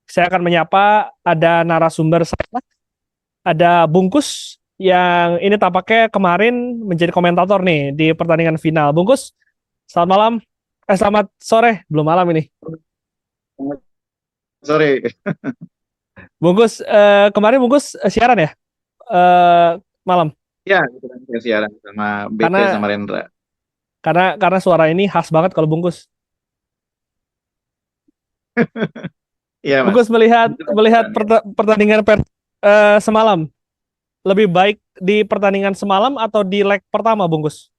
Saya akan menyapa ada narasumber saya, ada Bungkus yang ini tampaknya kemarin menjadi komentator nih di pertandingan final. Bungkus, selamat malam. Selamat sore, belum malam ini. Sorry, Bungkus, kemarin Bungkus siaran ya? Malam. ya gitu kan saya siaran sama BP sama Karena Rendra. karena suara ini khas banget kalau Bungkus. Iya Mas. Bungkus melihat Itu melihat siaran ya. pertandingan semalam. Lebih baik di pertandingan semalam atau di leg pertama, Bungkus?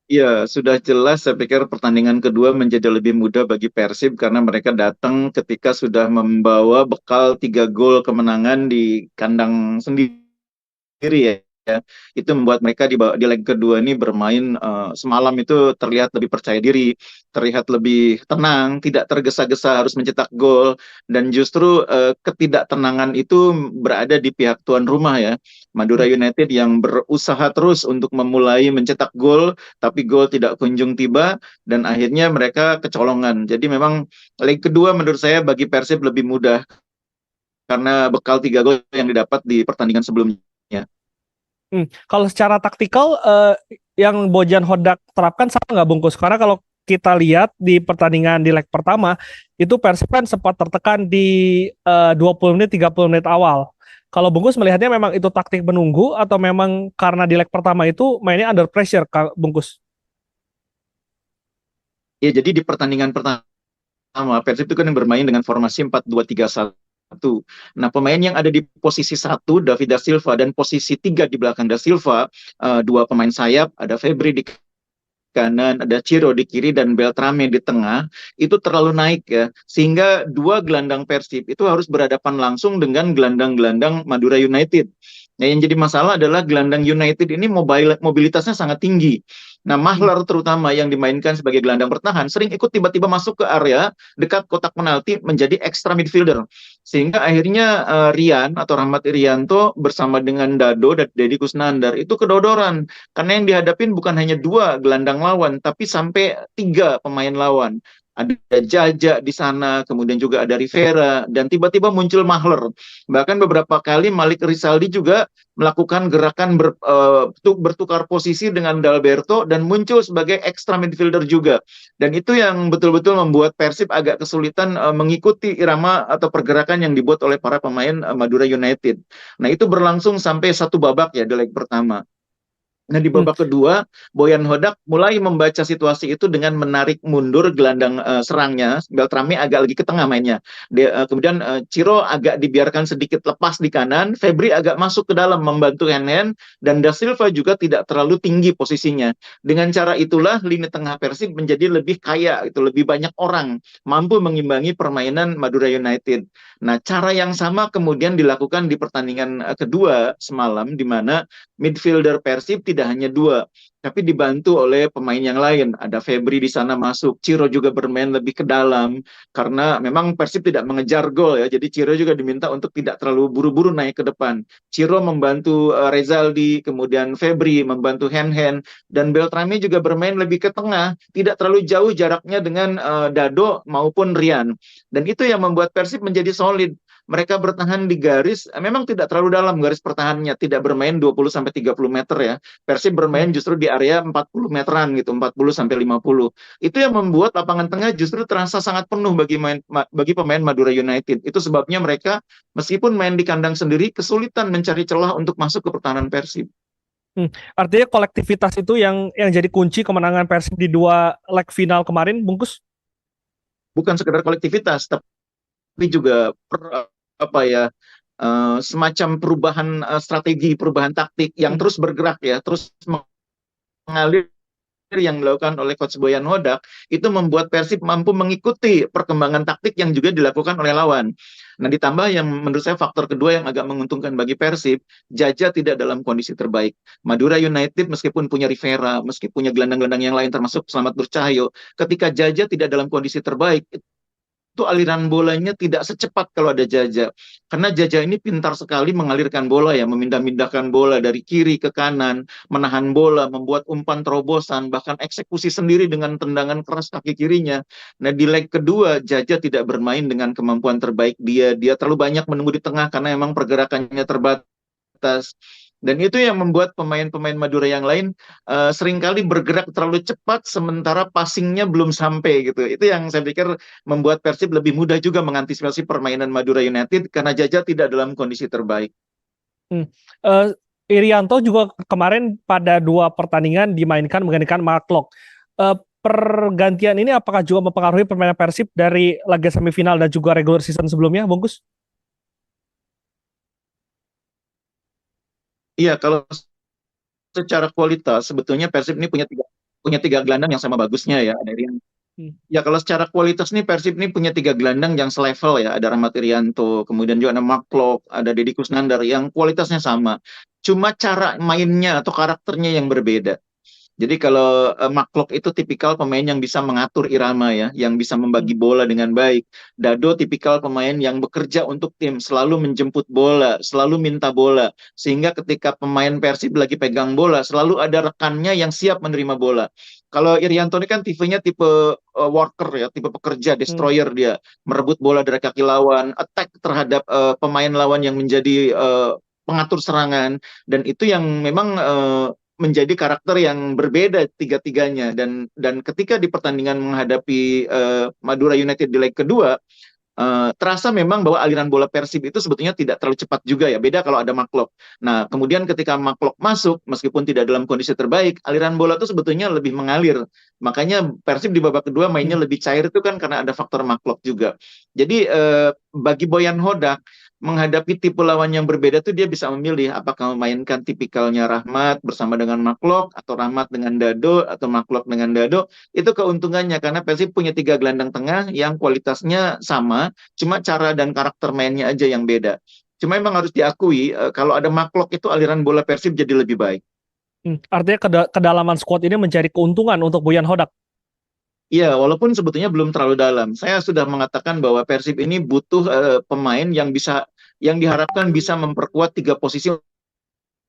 Iya, sudah jelas saya pikir pertandingan kedua menjadi lebih mudah bagi Persib karena mereka datang ketika sudah membawa bekal 3 gol kemenangan di kandang sendiri ya. Itu membuat mereka di leg kedua ini bermain semalam itu terlihat lebih percaya diri, terlihat lebih tenang, tidak tergesa-gesa harus mencetak gol, dan justru ketidaktenangan itu berada di pihak tuan rumah ya. Madura United yang berusaha terus untuk memulai mencetak gol, tapi gol tidak kunjung tiba dan akhirnya mereka kecolongan. Jadi memang leg kedua menurut saya bagi Persib lebih mudah karena bekal 3 gol yang didapat di pertandingan sebelumnya. Kalau secara taktikal yang Bojan Hodak terapkan sama nggak Bungkus? Karena kalau kita lihat di pertandingan di leg pertama itu Persib kan sempat tertekan di 20 menit 30 menit awal. Kalau Bungkus melihatnya memang itu taktik menunggu atau memang karena di leg pertama itu mainnya under pressure, Kak Bungkus? Ya, jadi di pertandingan pertama Persib itu kan yang bermain dengan formasi 4-2-3-1. Nah, pemain yang ada di posisi satu, David da Silva, dan posisi tiga di belakang da Silva, dua pemain sayap, ada Febri di kanan, ada Ciro di kiri, dan Beltrame di tengah, itu terlalu naik ya. Sehingga dua gelandang Persib itu harus berhadapan langsung dengan gelandang-gelandang Madura United. Nah, yang jadi masalah adalah gelandang United ini mobilitasnya sangat tinggi. Nah, Hmm. Mahler terutama yang dimainkan sebagai gelandang bertahan sering ikut tiba-tiba masuk ke area dekat kotak penalti menjadi extra midfielder. Sehingga akhirnya Rian atau Rahmat Irianto bersama dengan Dado dan Deddy Kusnandar itu kedodoran. Karena yang dihadapin bukan hanya dua gelandang lawan, tapi sampai tiga pemain lawan. Ada Jaja di sana, kemudian juga ada Rivera, dan tiba-tiba muncul Mahler. Bahkan beberapa kali Malik Rizaldi juga melakukan gerakan bertukar posisi dengan Dalberto dan muncul sebagai extra midfielder juga. Dan itu yang betul-betul membuat Persib agak kesulitan mengikuti irama atau pergerakan yang dibuat oleh para pemain Madura United. Nah, itu berlangsung sampai satu babak ya di leg pertama. Nah, di Hmm. babak kedua, Boyan Hodak mulai membaca situasi itu dengan menarik mundur gelandang serangnya. Beltrame agak lagi ke tengah mainnya. Kemudian Ciro agak dibiarkan sedikit lepas di kanan. Febri agak masuk ke dalam membantu Henen. Dan Da Silva juga tidak terlalu tinggi posisinya. Dengan cara itulah lini tengah Persib menjadi lebih kaya, itu lebih banyak orang mampu mengimbangi permainan Madura United. Nah, cara yang sama kemudian dilakukan di pertandingan kedua semalam, di mana midfielder Persib tidak hanya dua, tapi dibantu oleh pemain yang lain. Ada Febri di sana masuk, Ciro juga bermain lebih ke dalam karena memang Persib tidak mengejar gol ya. Jadi Ciro juga diminta untuk tidak terlalu buru-buru naik ke depan. Ciro membantu Rezaldi, kemudian Febri membantu Hen dan Beltrame juga bermain lebih ke tengah, tidak terlalu jauh jaraknya dengan Dado maupun Rian. Dan itu yang membuat Persib menjadi solid. Mereka bertahan di garis, memang tidak terlalu dalam garis pertahanannya, tidak bermain 20 sampai 30 meter ya. Persib bermain justru di area 40 meteran gitu, 40 sampai 50. Itu yang membuat lapangan tengah justru terasa sangat penuh bagi pemain Madura United. Itu sebabnya mereka meskipun main di kandang sendiri kesulitan mencari celah untuk masuk ke pertahanan Persib. Hmm. Artinya kolektivitas itu yang jadi kunci kemenangan Persib di dua leg final kemarin, Bungkus? Bukan sekedar kolektivitas, tapi juga apa ya, semacam perubahan strategi, perubahan taktik yang Hmm. terus bergerak ya, terus mengalir yang dilakukan oleh Coach Boyan Hodak itu membuat Persib mampu mengikuti perkembangan taktik yang juga dilakukan oleh lawan. Nah, ditambah yang menurut saya faktor kedua yang agak menguntungkan bagi Persib, Jaja tidak dalam kondisi terbaik. Madura United meskipun punya Rivera, meskipun punya gelandang-gelandang yang lain termasuk Selamat Bercahyo, ketika Jaja tidak dalam kondisi terbaik, itu aliran bolanya tidak secepat kalau ada Jaja. Karena Jaja ini pintar sekali mengalirkan bola ya, memindah-mindahkan bola dari kiri ke kanan, menahan bola, membuat umpan terobosan, bahkan eksekusi sendiri dengan tendangan keras kaki kirinya. Nah, di leg kedua Jaja tidak bermain dengan kemampuan terbaik dia. Dia terlalu banyak menunggu di tengah karena memang pergerakannya terbatas. Dan itu yang membuat pemain-pemain Madura yang lain seringkali bergerak terlalu cepat sementara passingnya belum sampai gitu. Itu yang saya pikir membuat Persib lebih mudah juga mengantisipasi permainan Madura United karena Jaja tidak dalam kondisi terbaik. Hmm. Eh, Irianto juga kemarin pada 2 pertandingan dimainkan menggantikan Mark Locke. Pergantian ini apakah juga mempengaruhi permainan Persib dari laga semifinal dan juga regular season sebelumnya, Bungkus? Iya, kalau secara kualitas sebetulnya Persib ini punya tiga gelandang yang sama bagusnya ya. Hmm. Ya kalau secara kualitas nih Persib ini punya tiga gelandang yang selevel ya. Ada Rahmat Irianto, kemudian juga ada Mark Klok, ada Deddy Kusnandar yang kualitasnya sama. Cuma cara mainnya atau karakternya yang berbeda. Jadi kalau Maklok itu tipikal pemain yang bisa mengatur irama ya, yang bisa membagi Hmm. bola dengan baik. Dado tipikal pemain yang bekerja untuk tim, selalu menjemput bola, selalu minta bola. Sehingga ketika pemain Persib lagi pegang bola, selalu ada rekannya yang siap menerima bola. Kalau Irianto ini kan tipenya tipe worker ya, tipe pekerja, Hmm. destroyer dia. Merebut bola dari kaki lawan, attack terhadap pemain lawan yang menjadi pengatur serangan. Dan itu yang memang menjadi karakter yang berbeda tiga-tiganya dan ketika di pertandingan menghadapi Madura United di leg kedua terasa memang bahwa aliran bola Persib itu sebetulnya tidak terlalu cepat juga ya. Beda kalau ada Maklok. Nah, kemudian ketika Maklok masuk, meskipun tidak dalam kondisi terbaik, aliran bola itu sebetulnya lebih mengalir. Makanya Persib di babak kedua mainnya Hmm. lebih cair itu kan karena ada faktor Maklok juga. Jadi bagi Boyan Hodak menghadapi tipe lawan yang berbeda tuh dia bisa memilih apakah memainkan tipikalnya Rahmat bersama dengan Maklok atau Rahmat dengan Dado atau Maklok dengan Dado. Itu keuntungannya karena Persib punya tiga gelandang tengah yang kualitasnya sama, cuma cara dan karakter mainnya aja yang beda. Cuma memang harus diakui kalau ada Maklok itu aliran bola Persib jadi lebih baik. Artinya kedalaman squad ini menjadi keuntungan untuk Boyan Hodak. Iya, walaupun sebetulnya belum terlalu dalam. Saya sudah mengatakan bahwa Persib ini butuh pemain yang diharapkan bisa memperkuat tiga posisi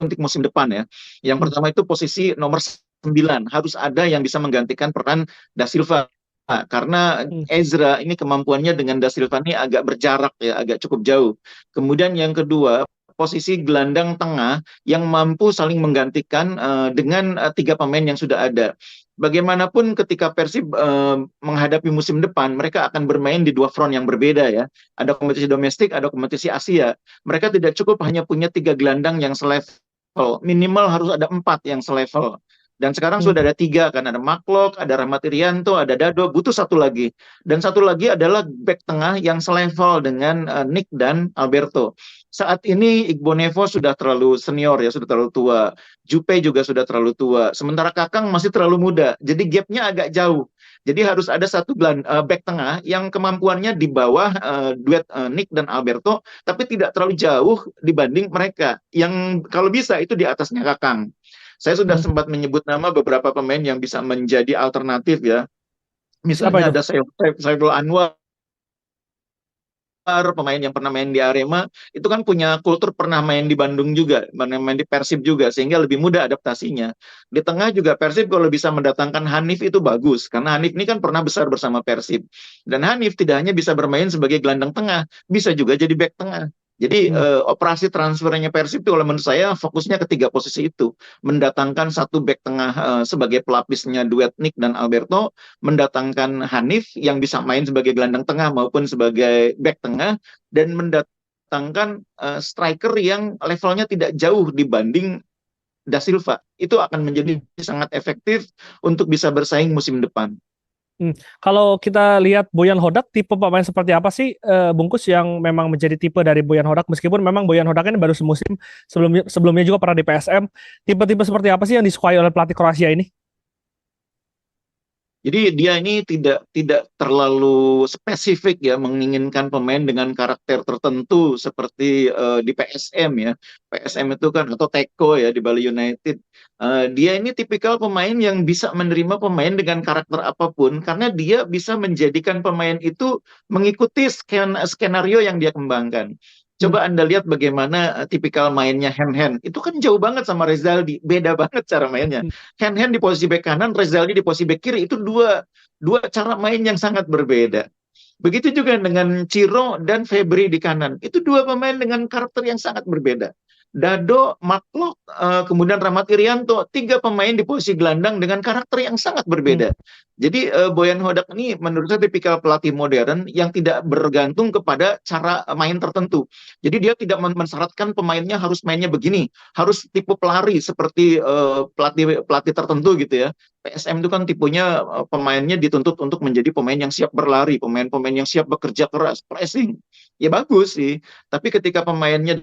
untuk musim depan ya. Yang Hmm. pertama itu posisi nomor 9 harus ada yang bisa menggantikan peran Da Silva. Nah, karena Hmm. Ezra ini kemampuannya dengan Da Silva ini agak berjarak ya, agak cukup jauh. Kemudian yang kedua, posisi gelandang tengah yang mampu saling menggantikan dengan tiga pemain yang sudah ada. Bagaimanapun ketika Persib menghadapi musim depan, mereka akan bermain di dua front yang berbeda ya. Ada kompetisi domestik, ada kompetisi Asia. Mereka tidak cukup hanya punya tiga gelandang yang selevel, minimal harus ada empat yang selevel. Dan sekarang Hmm. sudah ada tiga kan, ada Maklok, ada Rahmat Irianto, ada Dado, butuh satu lagi. Dan satu lagi adalah back tengah yang selevel dengan Nick dan Alberto. Saat ini Igbo Nevo sudah terlalu senior ya, sudah terlalu tua. Jupe juga sudah terlalu tua. Sementara Kakang masih terlalu muda. Jadi gapnya agak jauh. Jadi harus ada satu back tengah yang kemampuannya di bawah duet Nick dan Alberto, tapi tidak terlalu jauh dibanding mereka. Yang kalau bisa itu di atasnya Kakang. Saya sudah Hmm. sempat menyebut nama beberapa pemain yang bisa menjadi alternatif ya. Siapa Misalnya itu? ada Saiful Anwar, pemain yang pernah main di Arema, itu kan punya kultur pernah main di Bandung juga, pernah main di Persib juga, sehingga lebih mudah adaptasinya. Di tengah juga Persib kalau bisa mendatangkan Hanif itu bagus, karena Hanif ini kan pernah besar bersama Persib. Dan Hanif tidak hanya bisa bermain sebagai gelandang tengah, bisa juga jadi back tengah. Jadi Hmm. operasi transfernya Persib itu kalau menurut saya fokusnya ketiga posisi itu. Mendatangkan satu back tengah sebagai pelapisnya duet Nick dan Alberto, mendatangkan Hanif yang bisa main sebagai gelandang tengah maupun sebagai back tengah, dan mendatangkan striker yang levelnya tidak jauh dibanding Da Silva. Itu akan Hmm. menjadi sangat efektif untuk bisa bersaing musim depan. Kalau kita lihat Boyan Hodak, tipe pemain seperti apa sih, Bungkus, yang memang menjadi tipe dari Boyan Hodak? Meskipun memang Boyan Hodak ini baru semusim, sebelumnya juga pernah di PSM. Tipe-tipe seperti apa sih yang disukai oleh pelatih Kroasia ini? Jadi dia ini tidak tidak terlalu spesifik ya menginginkan pemain dengan karakter tertentu seperti di PSM ya. PSM itu kan atau Teko ya di Bali United. Dia ini tipikal pemain yang bisa menerima pemain dengan karakter apapun karena dia bisa menjadikan pemain itu mengikuti skenario yang dia kembangkan. Hmm. Coba Anda lihat bagaimana tipikal mainnya hand-hand. Itu kan jauh banget sama Rezaldi. Beda banget cara mainnya. Hmm. Hand-hand di posisi bek kanan, Rezaldi di posisi bek kiri. Itu dua, dua cara main yang sangat berbeda. Begitu juga dengan Ciro dan Febri di kanan. Itu dua pemain dengan karakter yang sangat berbeda. Dado, Mark kemudian Rahmat Irianto, tiga pemain di posisi gelandang dengan karakter yang sangat Hmm. berbeda. Jadi Boyan Hodak ini menurut saya tipikal pelatih modern yang tidak bergantung kepada cara main tertentu. Jadi dia tidak mensyaratkan pemainnya harus mainnya begini, harus tipe pelari seperti pelatih pelatih tertentu gitu ya. PSM itu kan tipenya pemainnya dituntut untuk menjadi pemain yang siap berlari, pemain-pemain yang siap bekerja keras, pressing. Ya bagus sih, tapi ketika pemainnya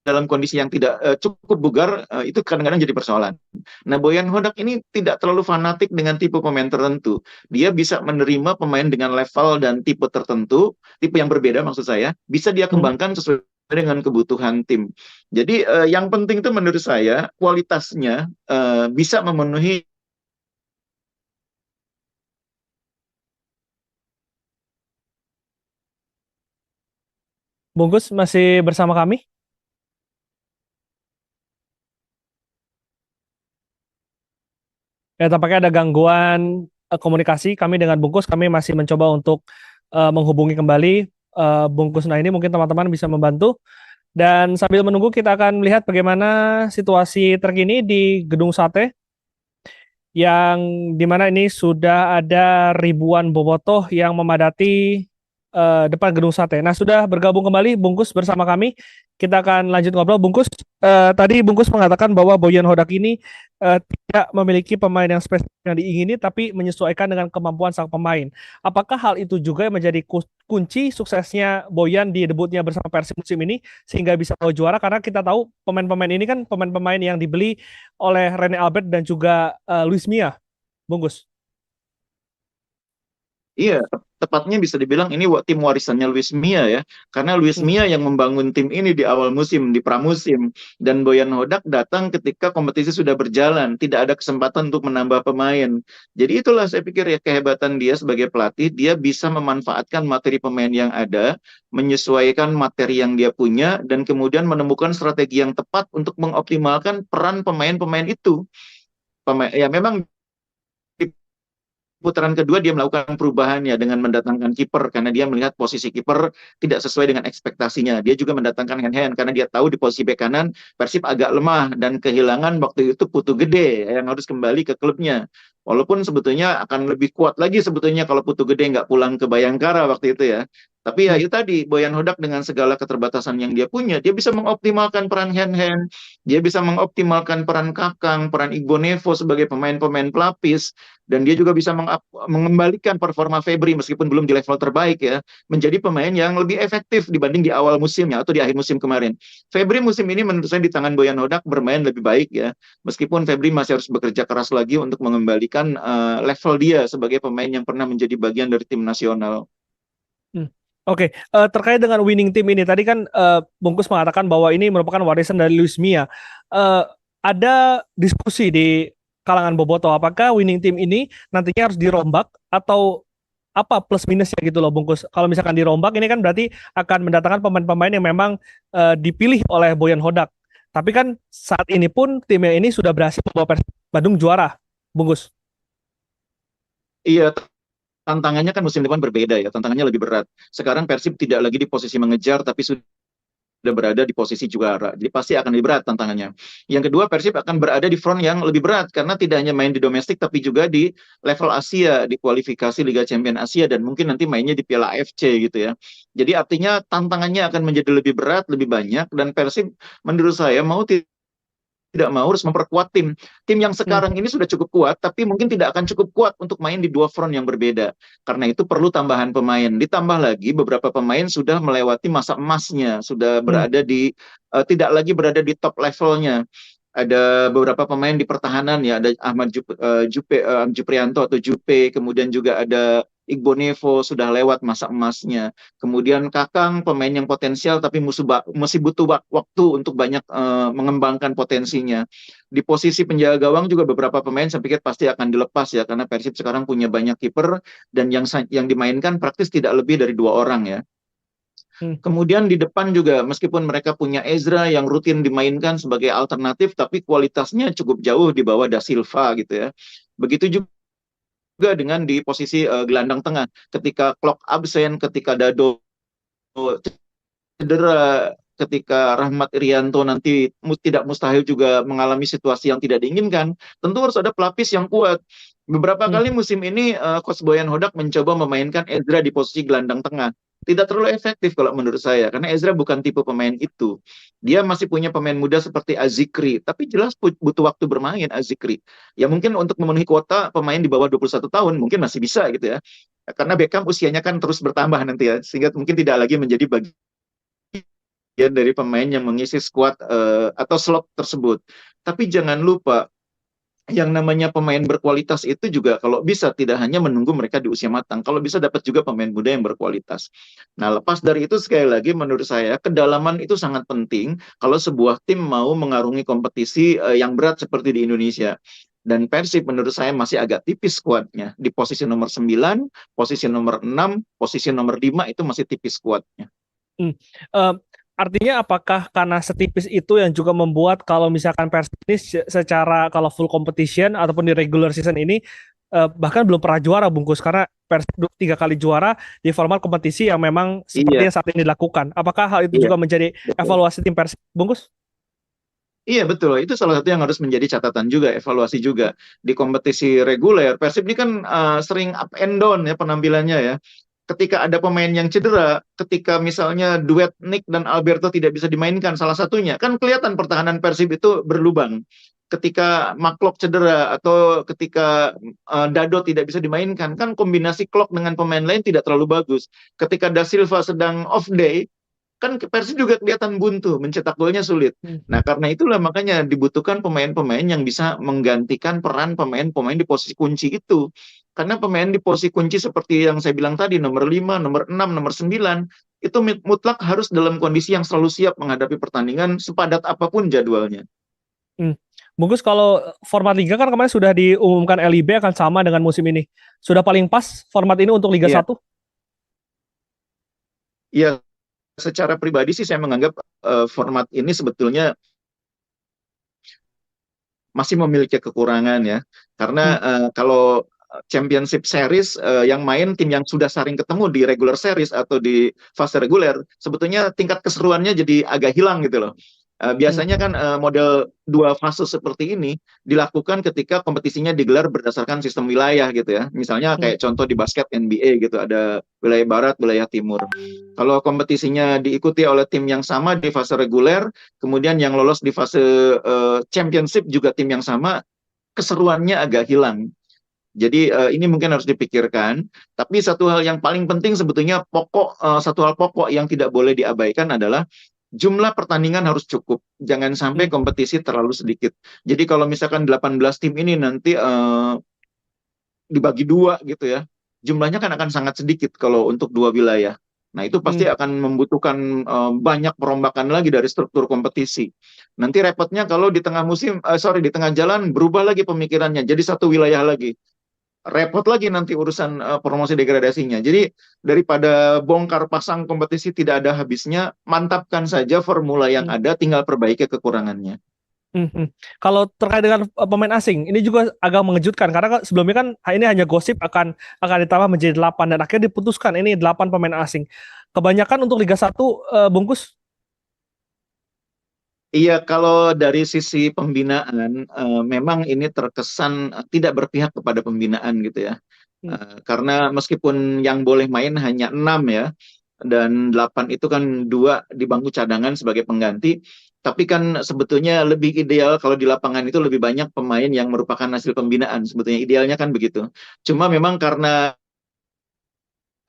dalam kondisi yang tidak cukup bugar, itu kadang-kadang jadi persoalan. Nah, Boyan Hodak ini tidak terlalu fanatik dengan tipe pemain tertentu. Dia bisa menerima pemain dengan level dan tipe tertentu, tipe yang berbeda maksud saya, bisa dia Hmm. kembangkan sesuai dengan kebutuhan tim. Jadi yang penting itu menurut saya kualitasnya bisa memenuhi. Bungkus masih bersama kami? Ya, tampaknya ada gangguan komunikasi kami dengan Bungkus. Kami masih mencoba untuk menghubungi kembali Bungkus. Nah, ini mungkin teman-teman bisa membantu. Dan sambil menunggu kita akan melihat bagaimana situasi terkini di Gedung Sate yang dimana ini sudah ada ribuan bobotoh yang memadati depan Gedung Sate. Nah, sudah bergabung kembali Bungkus bersama kami. Kita akan lanjut ngobrol. Bungkus, tadi Bungkus mengatakan bahwa Boyan Hodak ini tidak memiliki pemain yang spesifik yang diingini, tapi menyesuaikan dengan kemampuan sang pemain. Apakah hal itu juga yang menjadi kunci suksesnya Boyan di debutnya bersama Persib musim ini sehingga bisa bawa juara? Karena kita tahu pemain-pemain ini kan pemain-pemain yang dibeli oleh Rene Albert dan juga Luis Mia, Bungkus. Iya, tepatnya bisa dibilang ini tim warisannya Luis Mia ya. Karena Luis Hmm. Mia yang membangun tim ini di awal musim, di pramusim. Dan Boyan Hodak datang ketika kompetisi sudah berjalan. Tidak ada kesempatan untuk menambah pemain. Jadi itulah saya pikir ya kehebatan dia sebagai pelatih. Dia bisa memanfaatkan materi pemain yang ada, menyesuaikan materi yang dia punya, dan kemudian menemukan strategi yang tepat untuk mengoptimalkan peran pemain-pemain itu. Ya memang putaran kedua dia melakukan perubahan ya dengan mendatangkan kiper karena dia melihat posisi kiper tidak sesuai dengan ekspektasinya. Dia juga mendatangkan hand-hand karena dia tahu di posisi bek kanan Persib agak lemah dan kehilangan waktu itu Putu Gede yang harus kembali ke klubnya. Walaupun sebetulnya akan lebih kuat lagi sebetulnya kalau Putu Gede nggak pulang ke Bayangkara waktu itu ya. Tapi ya Hmm. itu tadi, Boyan Hodak dengan segala keterbatasan yang dia punya, dia bisa mengoptimalkan peran hand-hand, dia bisa mengoptimalkan peran Kakang, peran Igbo Nevo sebagai pemain-pemain pelapis, dan dia juga bisa mengembalikan performa Febri meskipun belum di level terbaik ya, menjadi pemain yang lebih efektif dibanding di awal musimnya atau di akhir musim kemarin. Febri musim ini menurut saya di tangan Boyan Hodak bermain lebih baik ya, meskipun Febri masih harus bekerja keras lagi untuk mengembalikan level dia sebagai pemain yang pernah menjadi bagian dari tim nasional. Hmm. Oke, terkait dengan winning team ini, tadi kan Bungkus mengatakan bahwa ini merupakan warisan dari Luis Mia. Eh, ada diskusi di kalangan Boboto, apakah winning team ini nantinya harus dirombak atau apa plus minusnya gitu loh Bungkus. Kalau misalkan dirombak ini kan berarti akan mendatangkan pemain-pemain yang memang dipilih oleh Boyan Hodak. Tapi kan saat ini pun timnya ini sudah berhasil membawa Persib Bandung juara, Bungkus. Iya, tantangannya kan musim depan berbeda ya, tantangannya lebih berat. Sekarang Persib tidak lagi di posisi mengejar, tapi sudah berada di posisi juara. Jadi pasti akan lebih berat tantangannya. Yang kedua, Persib akan berada di front yang lebih berat karena tidak hanya main di domestik tapi juga di level Asia, di kualifikasi Liga Champions Asia dan mungkin nanti mainnya di Piala AFC gitu ya. Jadi artinya tantangannya akan menjadi lebih berat, lebih banyak dan Persib menurut saya mau tidak mau harus memperkuat tim. Tim yang Hmm. sekarang ini sudah cukup kuat, tapi mungkin tidak akan cukup kuat untuk main di dua front yang berbeda. Karena itu perlu tambahan pemain. Ditambah lagi beberapa pemain sudah melewati masa emasnya, sudah Hmm. berada di tidak lagi berada di top levelnya. ada beberapa pemain di pertahanan ya, ada Juprianto atau Jupe, kemudian juga ada Igbo Nevo sudah lewat masa emasnya. Kemudian Kakang pemain yang potensial tapi masih butuh waktu untuk banyak mengembangkan potensinya. Di posisi penjaga gawang juga beberapa pemain saya pikir pasti akan dilepas ya, karena Persib sekarang punya banyak kiper dan yang dimainkan praktis tidak lebih dari dua orang ya. Hmm. Kemudian di depan juga, meskipun mereka punya Ezra yang rutin dimainkan sebagai alternatif, tapi kualitasnya cukup jauh di bawah Da Silva gitu ya. Begitu juga dengan di posisi gelandang tengah. Ketika Klok absen, ketika Dado cedera, ketika Rahmat Irianto nanti tidak mustahil juga mengalami situasi yang tidak diinginkan, tentu harus ada pelapis yang kuat. Beberapa Hmm. kali musim ini Coach Boyan Hodak mencoba memainkan Ezra di posisi gelandang tengah. Tidak terlalu efektif kalau menurut saya, karena Ezra bukan tipe pemain itu. Dia masih punya pemain muda seperti Azikri, tapi jelas butuh waktu bermain Azikri. Ya mungkin untuk memenuhi kuota pemain di bawah 21 tahun mungkin masih bisa gitu ya. Karena Beckham usianya kan terus bertambah nanti ya, sehingga mungkin tidak lagi menjadi bagian dari pemain yang mengisi skuad atau slot tersebut. Tapi jangan lupa yang namanya pemain berkualitas itu juga kalau bisa tidak hanya menunggu mereka di usia matang, kalau bisa dapat juga pemain muda yang berkualitas. Nah, lepas dari itu sekali lagi menurut saya kedalaman itu sangat penting kalau sebuah tim mau mengarungi kompetisi yang berat seperti di Indonesia. Dan Persib menurut saya masih agak tipis skuadnya. Di posisi nomor 9, posisi nomor 6, posisi nomor 5 itu masih tipis skuadnya. Hmm. Eh, Artinya apakah karena setipis itu yang juga membuat kalau misalkan Persib ini secara kalau full competition ataupun di regular season ini bahkan belum pernah juara bungkus karena Persib 3 kali juara di format kompetisi yang memang seperti Iya, yang saat ini dilakukan. Apakah hal itu iya, juga menjadi betul. evaluasi tim Persib bungkus? Iya betul, itu salah satu yang harus menjadi catatan juga, evaluasi juga di kompetisi reguler. Persib ini kan sering up and down ya penampilannya ya. Ketika ada pemain yang cedera, ketika misalnya duet Nick dan Alberto tidak bisa dimainkan salah satunya, kan kelihatan pertahanan Persib itu berlubang. Ketika Maklok cedera atau ketika Dado tidak bisa dimainkan, kan kombinasi Klok dengan pemain lain tidak terlalu bagus. Ketika Da Silva sedang off day, kan Persib juga kelihatan buntu, mencetak golnya sulit. Hmm. Nah, karena itulah makanya dibutuhkan pemain-pemain yang bisa menggantikan peran pemain-pemain di posisi kunci itu. Karena pemain di posisi kunci seperti yang saya bilang tadi, nomor 5, nomor 6, nomor 9, itu mutlak harus dalam kondisi yang selalu siap menghadapi pertandingan sepadat apapun jadwalnya. Hmm. Bungkus kalau format liga kan kemarin sudah diumumkan LIB akan sama dengan musim ini. Sudah paling pas format ini untuk Liga Iya, 1? iya, secara pribadi sih saya menganggap format ini sebetulnya masih memiliki kekurangan ya. Karena Hmm. kalau Championship Series yang main tim yang sudah sering ketemu di regular series atau di fase reguler, sebetulnya tingkat keseruannya jadi agak hilang gitu loh. Hmm. Biasanya kan model dua fase seperti ini dilakukan ketika kompetisinya digelar berdasarkan sistem wilayah gitu ya. Misalnya Hmm. kayak contoh di basket NBA gitu, ada wilayah barat, wilayah timur. Kalau kompetisinya diikuti oleh tim yang sama di fase reguler, kemudian yang lolos di fase championship juga tim yang sama, keseruannya agak hilang. Jadi ini mungkin harus dipikirkan. Tapi satu hal yang paling penting sebetulnya satu hal pokok yang tidak boleh diabaikan adalah jumlah pertandingan harus cukup. Jangan sampai Hmm. kompetisi terlalu sedikit. Jadi kalau misalkan 18 tim ini nanti dibagi dua gitu ya, jumlahnya kan akan sangat sedikit kalau untuk dua wilayah. Nah, itu Hmm. pasti akan membutuhkan banyak perombakan lagi dari struktur kompetisi. Nanti repotnya kalau di tengah di tengah jalan berubah lagi pemikirannya, jadi satu wilayah lagi. Repot lagi nanti urusan promosi degradasinya. Jadi daripada bongkar pasang kompetisi tidak ada habisnya, mantapkan saja formula yang Hmm. ada, tinggal perbaiki kekurangannya. Hmm. Hmm. Kalau terkait dengan pemain asing, ini juga agak mengejutkan karena sebelumnya kan ini hanya gosip akan ditambah menjadi 8 dan akhirnya diputuskan ini 8 pemain asing. Kebanyakan untuk Liga 1 bungkus. Iya, kalau dari sisi pembinaan, memang ini terkesan tidak berpihak kepada pembinaan gitu ya. Hmm. Karena meskipun yang boleh main hanya 6 ya, dan 8 itu kan dua di bangku cadangan sebagai pengganti, tapi kan sebetulnya lebih ideal kalau di lapangan itu lebih banyak pemain yang merupakan hasil pembinaan. Sebetulnya idealnya kan begitu. Cuma memang karena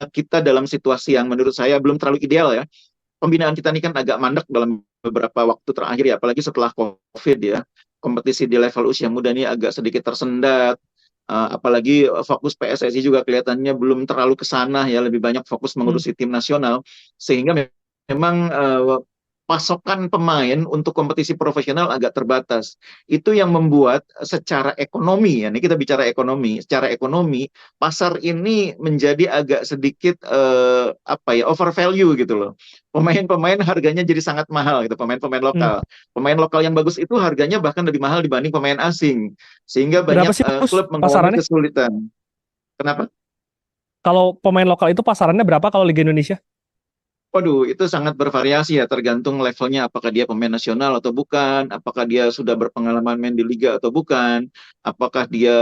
kita dalam situasi yang menurut saya belum terlalu ideal ya, pembinaan kita ini kan agak mandek dalam beberapa waktu terakhir ya, apalagi setelah COVID ya. kompetisi di level usia muda ini agak sedikit tersendat. Apalagi fokus PSSI juga kelihatannya belum terlalu ke sana ya, lebih banyak fokus Hmm. mengurusi tim nasional, sehingga memang pasokan pemain untuk kompetisi profesional agak terbatas. Itu yang membuat secara ekonomi, ya, ini kita bicara ekonomi, secara ekonomi pasar ini menjadi agak sedikit apa ya, overvalue gitu loh. Pemain-pemain harganya jadi sangat mahal gitu, pemain-pemain Hmm. lokal. Pemain lokal yang bagus itu harganya bahkan lebih mahal dibanding pemain asing. Sehingga Berapa banyak sih Bungkus klub mengalami pasarannya? kesulitan. Kenapa? Kalau pemain lokal itu pasarannya berapa kalau Liga Indonesia? Waduh, itu sangat bervariasi ya, tergantung levelnya, apakah dia pemain nasional atau bukan, apakah dia sudah berpengalaman main di liga atau bukan, apakah dia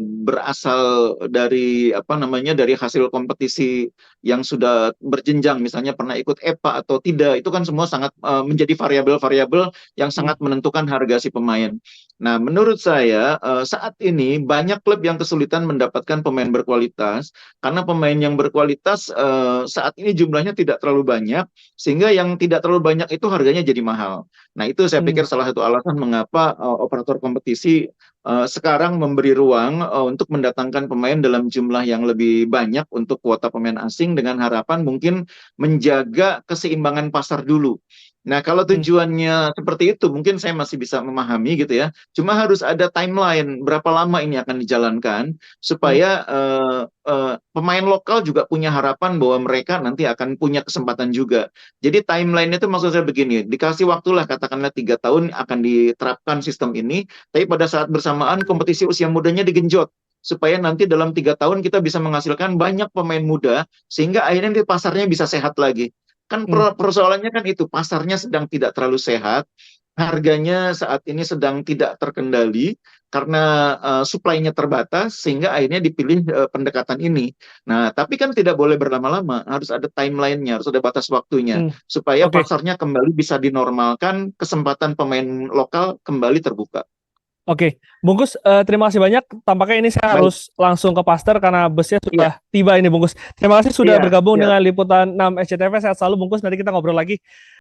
berasal dari apa namanya, dari hasil kompetisi yang sudah berjenjang, misalnya pernah ikut EPA atau tidak, itu kan semua sangat menjadi variabel-variabel yang Hmm. sangat menentukan harga si pemain. Nah, menurut saya saat ini banyak klub yang kesulitan mendapatkan pemain berkualitas karena pemain yang berkualitas saat ini jumlahnya tidak terlalu banyak, sehingga yang tidak terlalu banyak itu harganya jadi mahal. Nah, itu saya Hmm. pikir salah satu alasan mengapa operator kompetisi sekarang memberi ruang untuk mendatangkan pemain dalam jumlah yang lebih banyak untuk kuota pemain asing dengan harapan mungkin menjaga keseimbangan pasar dulu. Nah, kalau Hmm. tujuannya seperti itu, mungkin saya masih bisa memahami gitu ya. Cuma harus ada timeline, berapa lama ini akan dijalankan, Hmm. supaya pemain lokal juga punya harapan bahwa mereka nanti akan punya kesempatan juga. Jadi timeline itu maksud saya begini, dikasih waktulah katakanlah 3 tahun akan diterapkan sistem ini, tapi pada saat bersamaan kompetisi usia mudanya digenjot supaya nanti dalam 3 tahun kita bisa menghasilkan banyak pemain muda sehingga akhirnya nanti pasarnya bisa sehat lagi. Kan Hmm. persoalannya kan itu, pasarnya sedang tidak terlalu sehat, harganya saat ini sedang tidak terkendali karena supply-nya terbatas sehingga akhirnya dipilih pendekatan ini. Nah, tapi kan tidak boleh berlama-lama, harus ada timeline-nya, harus ada batas waktunya Hmm. supaya Oke. pasarnya kembali bisa dinormalkan, kesempatan pemain lokal kembali terbuka. Oke, Bungkus, terima kasih banyak. Tampaknya ini saya Baik, harus langsung ke Pasteur karena busnya iya, sudah tiba ini, Bungkus. Terima kasih sudah iya, bergabung iya. dengan Liputan 6 SCTV. Sehat selalu, Bungkus. Nanti kita ngobrol lagi.